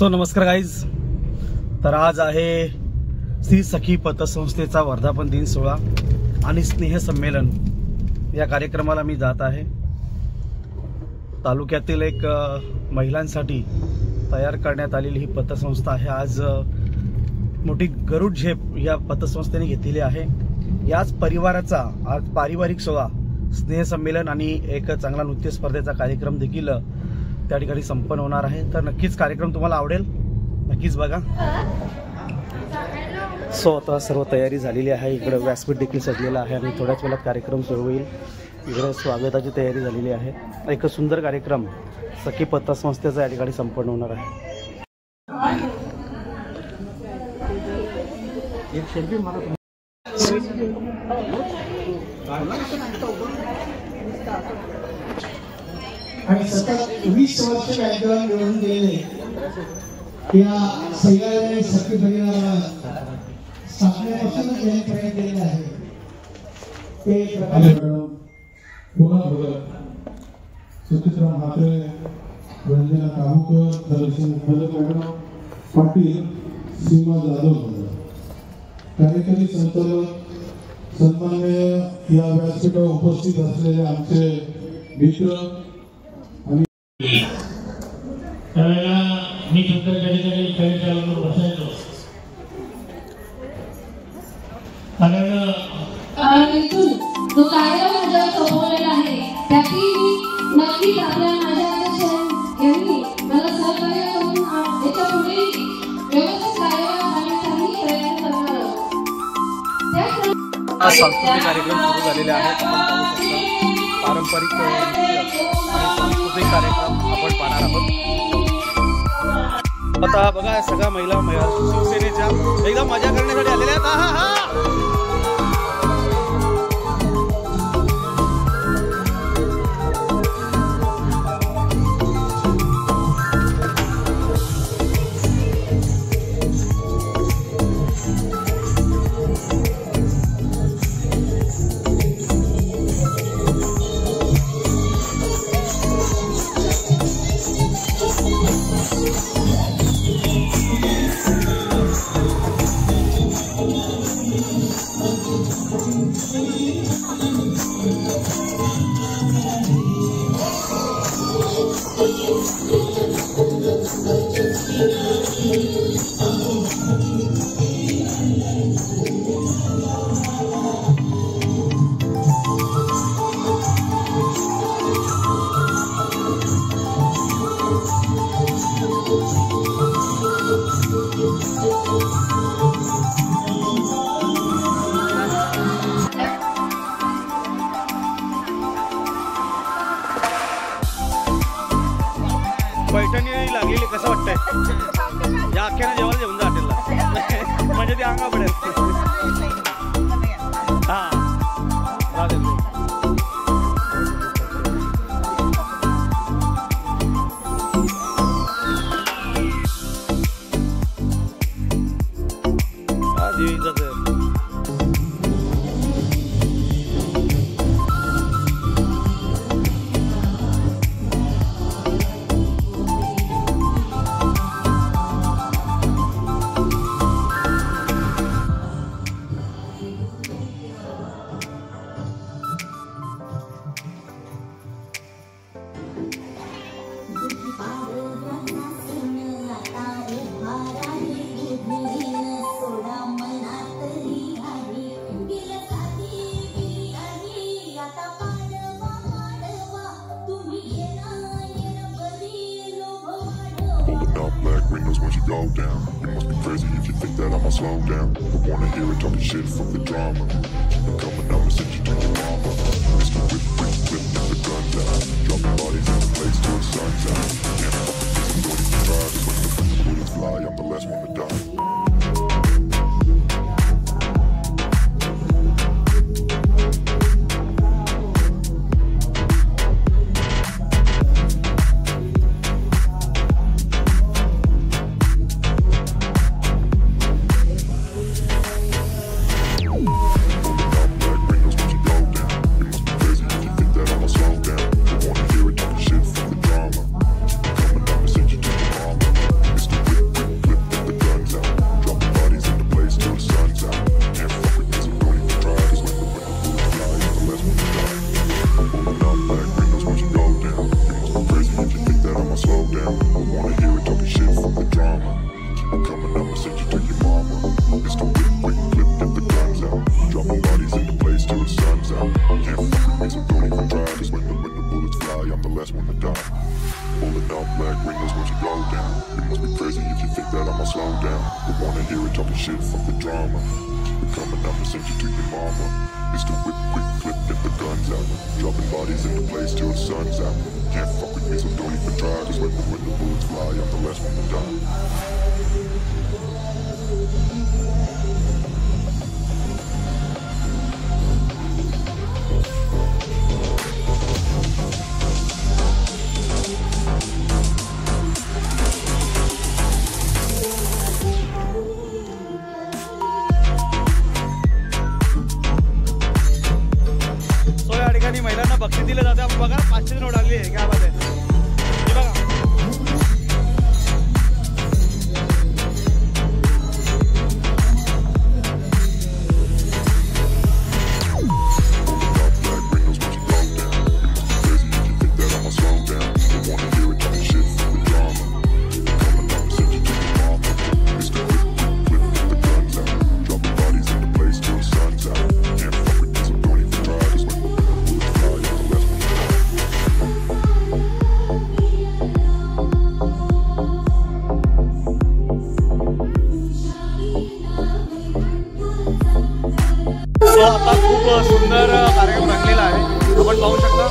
नमस्कार गाईज. तर आज आहे श्री सखी पतसंस्थेचा वर्धापन दिन सोहळा आणि स्नेह संमेलन. या कार्यक्रमाला मी जात आहे. तालुक्यातील एक महिलांसाठी तयार करण्यात आलेली ही पतसंस्था आहे. आज मोठी गरुड झेप या पतसंस्थेने घेतलेली आहे. याच परिवाराचा आज पारिवारिक सोहळा, स्नेह संमेलन आणि एक चांगला नृत्य स्पर्धेचा कार्यक्रम देखील त्या ठिकाणी संपन्न होणार आहे. तर नक्कीच कार्यक्रम तुम्हाला आवडेल, नक्कीच बघा. आता सर्व तयारी झालेली आहे. इकडे व्यासपीठ देखील सजलेलं आहे आणि थोड्याच वेळात कार्यक्रम सुरू होईल. इकडे स्वागताची तयारी झालेली आहे. एक सुंदर कार्यक्रम सखी पतसंस्थेचा या ठिकाणी संपन्न होणार आहे. आणि सतत 20 वर्ष कार्यक्रम मिळवून दिलेले या सह्याद्री सखी परिवाराला स्थापनेपासूनच त्यांनी प्रयत्न केलेला आहे. ते पुन्हा भगत सुचित्रा म्हात्रे, रंजना काबूकर, दर्शन मॅडम, पाटील, सीमा जाधव, कार्यकारी संचालक, सन्माननीय या व्यासपीठावर उपस्थित असलेले आमचे मित्र आणि त्यावेळेला मी फक्त कधीतरी खेळ चालवून बसायचो. कारण तो कायदा माझ्यावर सोपवलेला आहे. त्याची नक्कीच आपल्या माझ्या यांनी मला सहकार्य करून याच्या पुढे व्यवस्थित कार्यक्रम करण्यासाठी प्रयत्न करणार आहोत. सांस्कृतिक कार्यक्रम सुरू झालेले आहेत. पारंपरिक नृत्य आणि सांस्कृतिक कार्यक्रम आपण पाहणार आहोत. आता बघा, सगळ्या महिला शिवसेनेच्या एकदम मजा करण्यासाठी आलेल्या आहेत. पैठणी लागलेली कसं वाटतंय? या अख्याने जेवायला जेवून जा हॉटेलला, म्हणजे ते अंगा पडेल. हां windows once you go down. You must be crazy if you think that I'ma slow down. I wanna hear it talking shit from the drama. I'm coming up and send you to your mama. Mr. Whip, whip, whip, with the guns out. Dropping bodies in the place till the sun's out. Can't fucking do it, don't even try. Just when the bullets fly, I'm the last one to die. Black windows, once you go dark black windows once you go down. You must be crazy if you think that I'ma slow down. Don't wanna hear it talking shit, fuck the drama. We're coming up and send you to your mama. It's the whip, quick clip, get the guns out. Dropping bodies in the place till the sun's out. Can't fuck with me, so don't even try. Cause when the bullets fly, I'm the last one to die. महिलांना बक्षीस दिले जाते. आपण बघा 500 note आली आहे. काय बात आहे. बघा आता खूप सुंदर कार्यक्रम रंगलेला आहे. आपण पाहू शकता.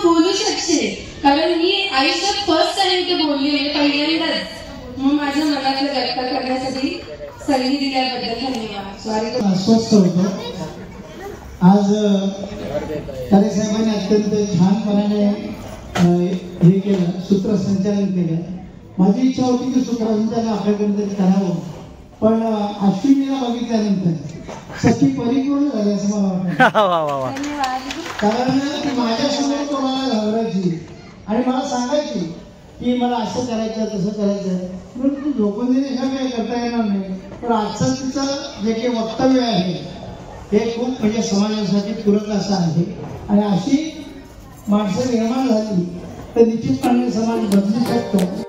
बोलू शकते कारण मी आयुष्यात फर्स्ट टाइम ते बोलली आहे पहिल्यांदाच. मग माझ्या मनातलं व्यक्त करण्यासाठी संधी दिल्याबद्दल धन्यवाद. सॉरी. स्वस्थ होतो. आज तारे साहेबांनी अत्यंत छानपणाने हे केलं, सूत्रसंचालन केलं. माझी इच्छा होती की सूत्रसंचालन आपल्याकडे करावं, पण अश्विनीला बघितल्यानंतर सखी परिपूर्ण झाली असं मला वाटतं. कारण ती माझ्यासमोर कोणाला घाबरायची आणि मला सांगायची की मला असं करायचं तसं करायचं म्हणून तू झोपून दिल्याशिवाय काही करता येणार नाही. पण आजचं तिचं जे काही वक्तव्य आहे हे खूप म्हणजे समाजासाठी पूरक असं आहे. आणि अशी माणसं निर्माण झाली तर निश्चितपणे समाज बदलू शकतो.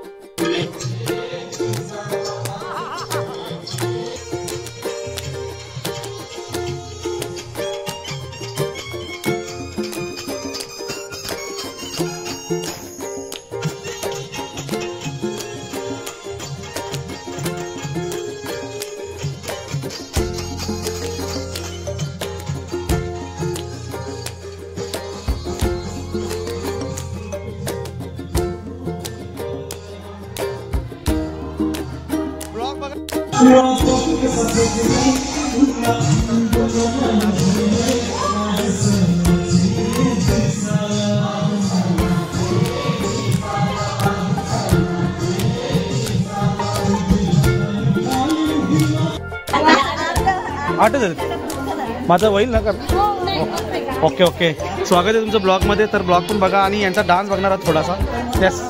माझं होईल ना का? Okay okay. स्वागत आहे तुमचं ब्लॉगमध्ये. तर ब्लॉग पण बघा आणि यांचा डान्स बघणार आहात थोडासा. येस,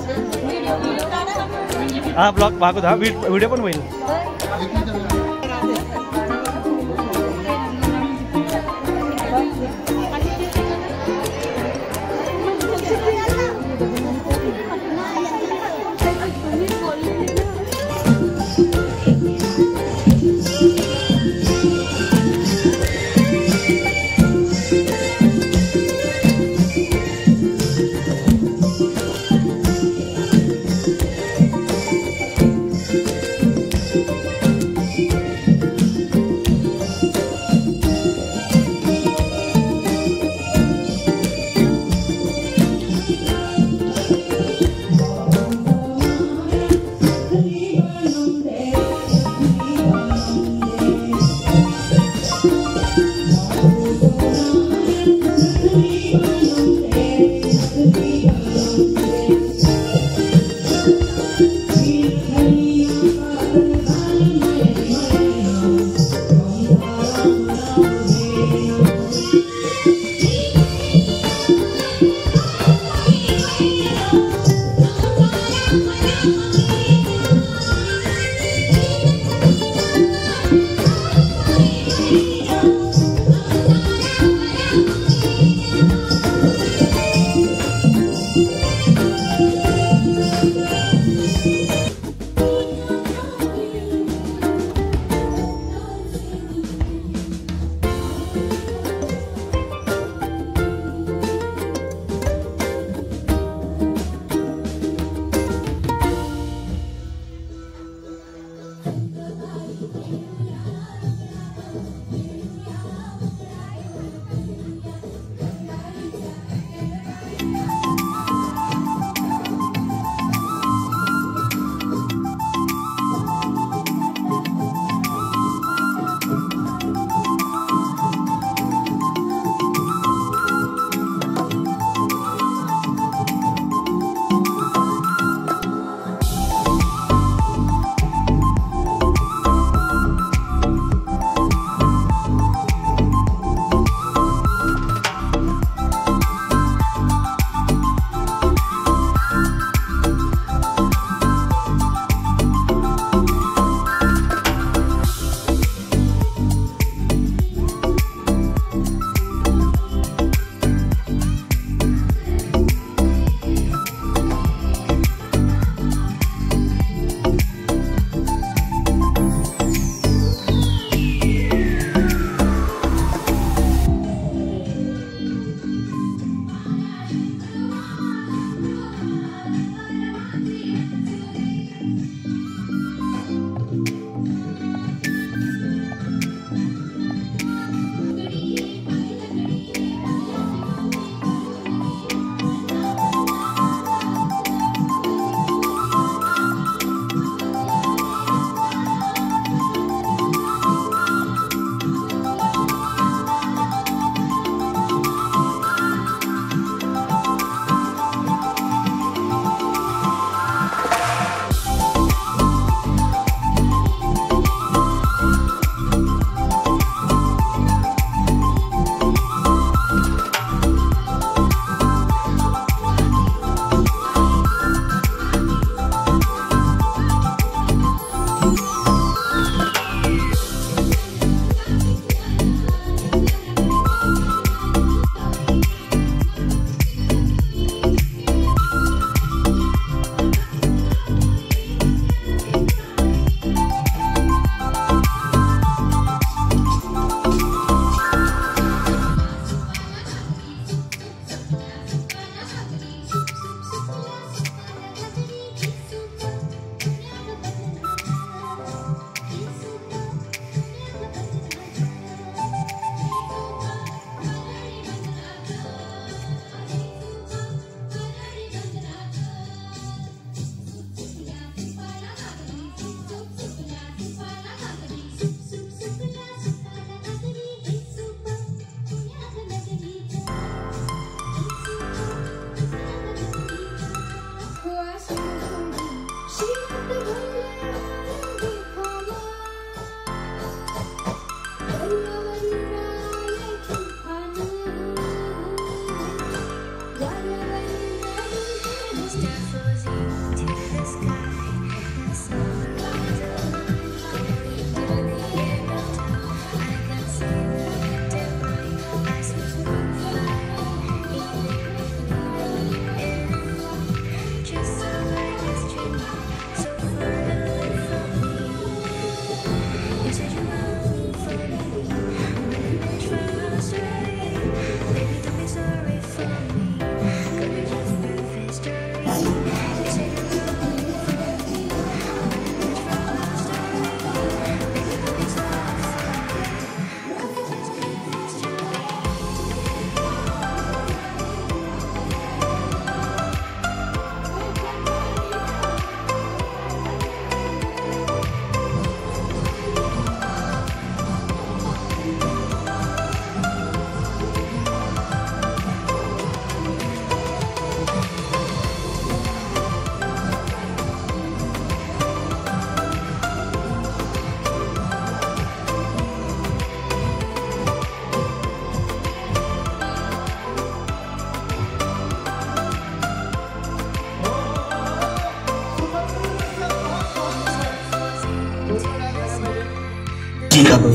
हा ब्लॉग बघू. हा व्हिडिओ पण होईल.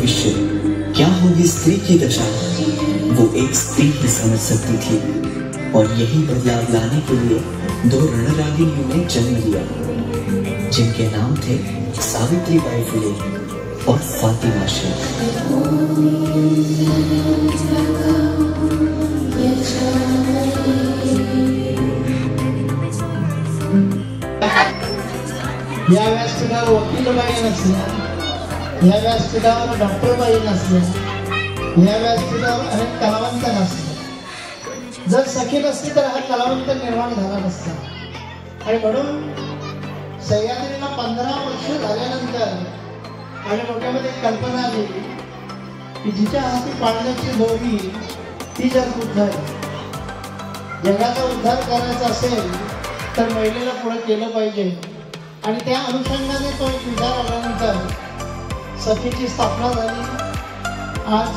भविष्य, क्या होगी स्त्री की दशा, वो एक स्त्री ही समझ सकती थी। और यही बदलाव लाने के लिए 2 रणरागिनियों ने जन्म लिया, जिनके नाम थे सावित्रीबाई फुले और फातिमा शेख। या व्यासपीठावर वकीलबाई नसल्या, या व्यासपीठावर डॉक्टरबाई नसल्या, या व्यासपीठावर अनेक कलावंत नसले. जर सखी नसती तर हा कलावंत निर्माण झाला नसता. आणि म्हणून सह्याद्रीला 15 वर्ष झाल्यानंतर आणि डोक्यामध्ये कल्पना आली की जिच्या हाती पाळण्याची दोरी ती जर उद्धार, जगाचा उद्धार करायचा असेल तर महिलेला पुढे केलं पाहिजे. आणि त्या अनुषंगाने तो एक विचार आल्यानंतर सखीची स्थापना झाली. आज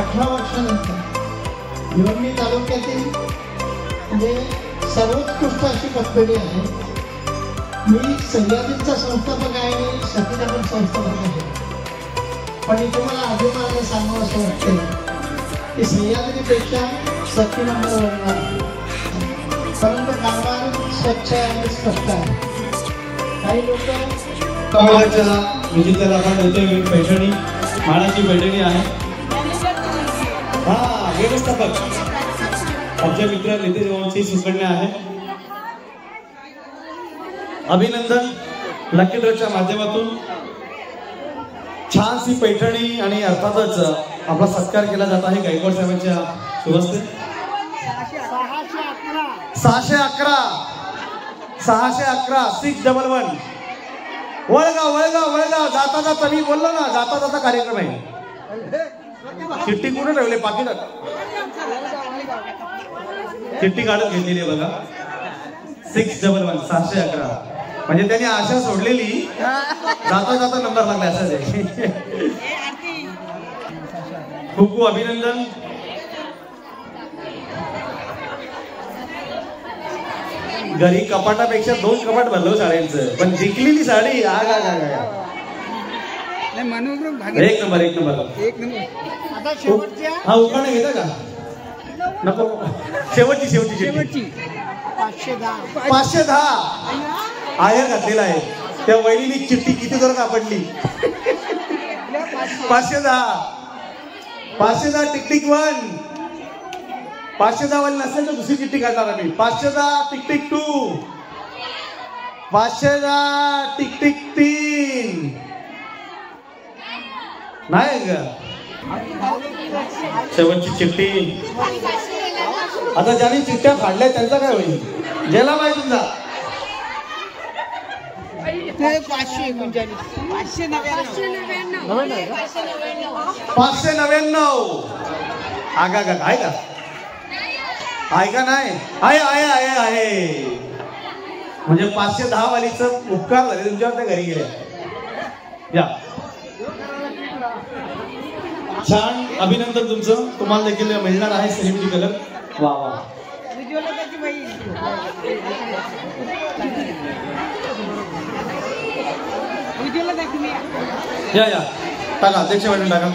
18 वर्षानंतर भिवंडी तालुक्यातील म्हणजे सर्वोत्कृष्ट अशी कंपनी आहे. मी सह्याद्रीचा संस्थापक आहे आणि सखीचा पण संस्थापक आहे. पण तुम्हाला अभिमानाने सांगावं असं वाटतं की सह्याद्रीपेक्षा सखी नंबर 1 आहे. परंतु कारभार स्वच्छ आणि स्पष्ट आहे. काही लोक म्हणजे त्याला आपण येतोय पैठणी, मानाची पैठणी आहे. हा व्यवस्थापक आमचे मित्र नितेश भाऊंची सुकन्या आहे. अभिनंदन. लकी ड्रॉच्या माध्यमातून छानशी पैठणी आणि अर्थातच आपला सत्कार केला जात आहे गायकवाड साहेबांच्या शुभहस्ते. 611 611 वळगाव वळगाव वळगाव. जाता जाता मी बोललो ना, जाता जाता कार्यक्रम आहे. चिठ्ठी कुठे ठेवले? पाकिटात चिठ्ठी काढून घेतलेली आहे बघा. 611 611. म्हणजे त्यांनी आशा सोडलेली, जाता जाता नंबर लागला असाच आहे. खूप खूप अभिनंदन. घरी कपाटापेक्षा 2 कपाट भरलो साड्यांचं, पण जिंकलेली साडी एक नंबर एक नंबर. हा उखाणा घेता का? नको. शेवटची 510 आहेर घातलेला आहे. त्या वहिनीने चिठ्ठी किती जर कापडली. 510 टिक 1. 510 वाली नसेल तर दुसरी चिठ्ठी काढणार आम्ही. 510 टिक 2. 510 टिक 3. नाही का शेवटची चिठ्ठी. आता ज्यांनी चिठ्ठ्या फाडल्या त्यांचा काय होईल? गेला पाहिजे तुमचा. 599. आगा का आहे का? आहे का नाही? आहे. म्हणजे 510 वालीच उपकार झाले तुमच्यावर, त्या घरी गेले. या छान अभिनंदन तुमचं. तुम्हाला देखील मिळणार आहे सेलिब्रिटी कलर. वा वा. या टाका अध्यक्ष मॅडम टाका.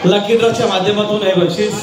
लकी ड्रॉच्या माध्यमातून हे बक्षीस.